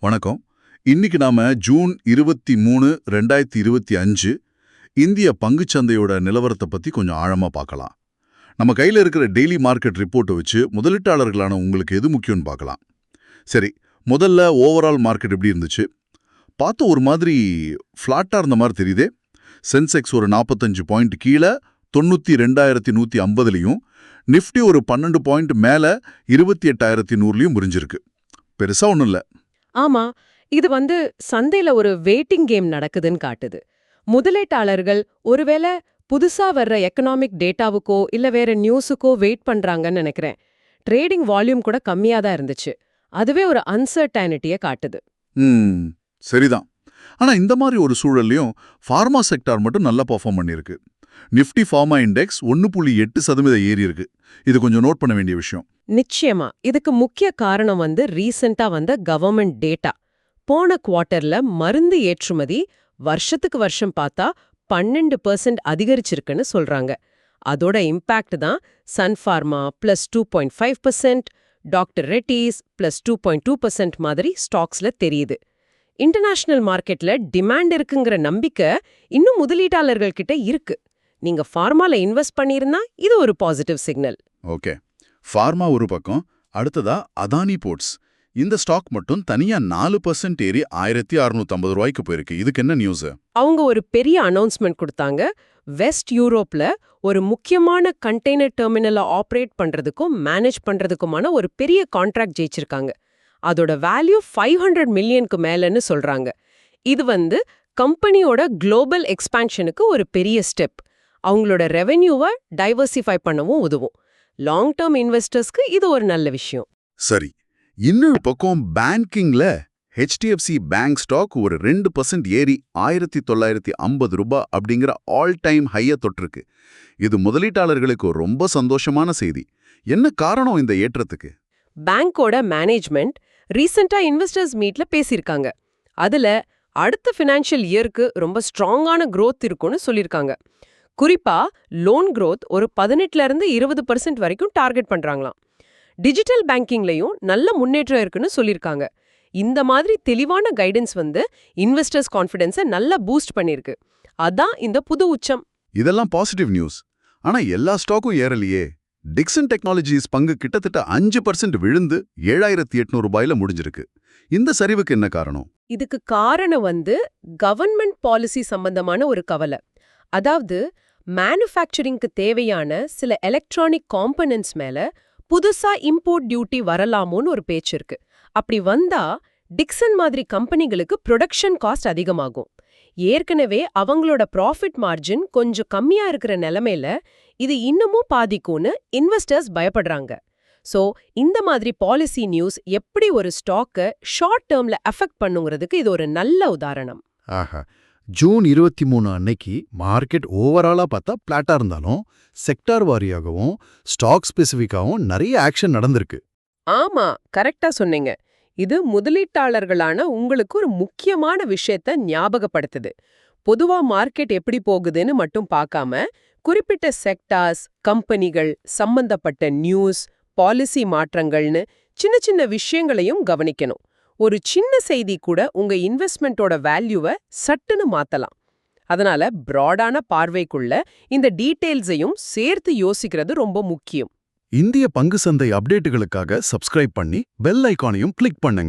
வணக்கம். இன்னைக்கு நாம ஜூன் 23, 2025 இந்திய பங்குச்சந்தையோட நிலவரத்தை பத்தி கொஞ்சம் ஆழமா பார்க்கலாம். நம்ம கையில இருக்கிற டெய்லி மார்க்கெட் ரிப்போர்ட்டை வச்சு முதலீட்டாளர்களான உங்களுக்கு எது முக்கியம்னு பார்க்கலாம். சரி, முதல்ல ஓவரால் மார்க்கெட் எப்படி இருந்துச்சு? பார்த்த ஒரு மாதிரி ஃப்ளாட்டா இருந்த மாதிரி தெரியுதே. சென்செக்ஸ் ஒரு 45 பாயிண்ட் கீழே 92,150லையும், நிஃப்டி ஒரு 12 பாயிண்ட் மேல 28,100லையும் முறிஞ்சிருக்கு. பெருசா ஒன்றும் இல்லை. ஆமா, இது சந்தையில ஒரு வெயிட்டிங் கேம் நடக்குதுன்னு காட்டுது. முதலீட்டாளர்கள் ஒருவேளை புதுசா வர்ற எக்கனாமிக் டேட்டாவுக்கோ இல்ல வேற நியூஸுக்கோ வெயிட் பண்றாங்கன்னு நினைக்கிறேன். ட்ரேடிங் வால்யூம் கூட கம்மியா தான் இருந்துச்சு. அதுவே ஒரு அன்சர்டைனிட்டியை காட்டுது. சரிதான். ஆனா இந்த மாதிரி ஒரு சூழல்லையும் ஃபார்மா செக்டார் மட்டும் நல்லா பெர்ஃபார்ம் பண்ணியிருக்கு. நிஃப்டி ஃபார்மா இண்டெக்ஸ் 1.8% ஏறி இருக்கு. இது கொஞ்சம் நோட் பண்ண வேண்டிய விஷயம். நிச்சயமா இதுக்கு முக்கிய காரணம் ரீசெண்டா வந்த கவர்மெண்ட் டேட்டா. போன குவார்ட்டர்ல மருந்து ஏற்றுமதி வருஷத்துக்கு வருஷம் பார்த்தா 12% அதிகரிச்சிருக்குன்னு சொல்றாங்க. அதோட இம்பாக்ட் தான் சன் ஃபார்மா +2.5%, டாக்டர் ரெட்டிஸ் +2.2% மாதிரி ஸ்டாக்ஸ்ல தெரியுது. இன்டர்நேஷனல் மார்க்கெட்ல டிமாண்ட் இருக்குங்கிற நம்பிக்கை இன்னும் முதலீட்டாளர்கள் கிட்ட இருக்கு. நீங்க ஃபார்மால இன்வெஸ்ட் பண்ணியிருந்தா இது ஒரு பாசிட்டிவ் சிக்னல். ஓகே, ஃபார்மா ஒரு பக்கம். அடுத்ததா அதானி போர்ட்ஸ். இந்த ஸ்டாக் மட்டும் தனியா 4% ஏறி 1,650 ரூபாய்க்கு போயிருக்கு. இதுக்கு என்ன நியூஸ்? அவங்க ஒரு பெரிய அனௌன்ஸ்மெண்ட் கொடுத்தாங்க. வெஸ்ட் யூரோப்ல ஒரு முக்கியமான கண்டெய்னர் டெர்மினலை ஆப்ரேட் பண்றதுக்கும் மேனேஜ் பண்றதுக்குமான ஒரு பெரிய கான்ட்ராக்ட் ஜெயிச்சிருக்காங்க. அதோட வேல்யூ 500 மில்லியனுக்கு மேலன்னு சொல்றாங்க. இது கம்பெனியோட குளோபல் எக்ஸ்பான்ஷனுக்கு ஒரு பெரிய ஸ்டெப். அவங்களோட ரெவென்யூவை டைவர்சிஃபை பண்ணவும் உதவும். லாங் டேர்ம் இன்வெஸ்டர்ஸ்க்கு இது ஒரு நல்ல விஷயம். சரி, இன்னொரு பக்கம் பேங்கிங்ல HDFC பேங்க் ஸ்டாக் ஒரு 2% ஏறி 1,950 ரூபாய் அப்படிங்கிற ஆல் டைம் ஹையை தொட்டிருக்கு. இது முதலீட்டாளர்களுக்கு ரொம்ப சந்தோஷமான செய்தி. என்ன காரணம் இந்த ஏற்றத்துக்கு? பேங்கோட மேனேஜ்மெண்ட் ரீசெண்டா இன்வெஸ்டர்ஸ் மீட்ல பேசியிருக்காங்க. அதுல அடுத்த ஃபினான்ஷியல் இயருக்கு ரொம்ப ஸ்ட்ராங்கான growth இருக்கும்னு சொல்லியிருக்காங்க. குறிப்பா லோன் growth ஒரு 18% வரைக்கும் டார்கெட் பண்றாங்களாம். டிஜிட்டல் பேங்கிங்லயும் நல்ல முன்னேற்றம் இருக்குன்னு சொல்லியிருக்காங்க. இந்த மாதிரி தெளிவான கைடன்ஸ் இன்வெஸ்டர்ஸ் கான்ஃபிடன்ஸை நல்லா பூஸ்ட் பண்ணிருக்கு. அதான் இந்த புது உச்சம். இதெல்லாம் பாசிட்டிவ் நியூஸ். ஆனா எல்லா ஸ்டாக்கும் ஏறலையே. டிக்சன் டெக்னாலஜிஸ் பங்கு கிட்டத்தட்ட 5% விழுந்து 7,800 ரூபாயில முடிஞ்சிருக்கு. இந்த சரிவுக்கு என்ன காரணம்? இதுக்கு காரணம் கவர்மெண்ட் பாலிசி சம்பந்தமான ஒரு கவலை. அதாவது மேனுஃபேக்சரிங்க்கு தேவையான சில எலக்ட்ரானிக் காம்பனன்ட்ஸ் மேல புதுசா இம்போர்ட் டியூட்டி வரலாமோன்னு ஒரு பேச்சு இருக்கு. அப்படி வந்தா டிக்சன் மாதிரி கம்பெனிகளுக்கு ப்ரொடக்ஷன் காஸ்ட் அதிகமாகும். ஏற்கனவே அவங்களோட ப்ராஃபிட் மார்ஜின் கொஞ்சம் கம்மியா இருக்கிற நிலைமையில இது இன்னமும் பாதிக்கும்னு இன்வெஸ்டர்ஸ் பயப்படுறாங்க. சோ இந்த மாதிரி பாலிசி நியூஸ் எப்படி ஒரு ஸ்டாக்கை ஷார்ட் டேர்ம்ல அஃபெக்ட் பண்ணுங்கிறதுக்கு இது ஒரு நல்ல உதாரணம். ஆஹா, ஜூன் 23 அன்னைக்கு மார்க்கெட் ஓவராலா பார்த்தா பிளாட்டா இருந்தாலும் செக்டார் வாரியாகவும் ஸ்டாக் ஸ்பெசிஃபிக்காகவும் நிறைய ஆக்ஷன் நடந்திருக்கு. ஆமா, கரெக்டா சொன்னீங்க. இது முதலீட்டாளர்களான உங்களுக்கு ஒரு முக்கியமான விஷயத்த ஞாபகப்படுத்துது. பொதுவா மார்க்கெட் எப்படி போகுதுன்னு மட்டும் பார்க்காம குறிப்பிட்ட செக்டார்ஸ், கம்பெனிகள், சம்பந்தப்பட்ட நியூஸ், பாலிசி மாற்றங்கள்னு சின்ன சின்ன விஷயங்களையும் கவனிக்கணும். ஒரு சின்ன செய்தி கூட உங்க இன்வெஸ்ட்மெண்ட்டோட வேல்யூவை சட்டுன்னு மாத்தலாம். அதனால பிராடான பார்வைக்குள்ள இந்த டீடைல்ஸையும் சேர்த்து யோசிக்கிறது ரொம்ப முக்கியம். இந்திய பங்கு சந்தை அப்டேட்டுகளுக்காக சப்ஸ்கிரைப் பண்ணி பெல் ஐகானையும் கிளிக் பண்ணுங்க.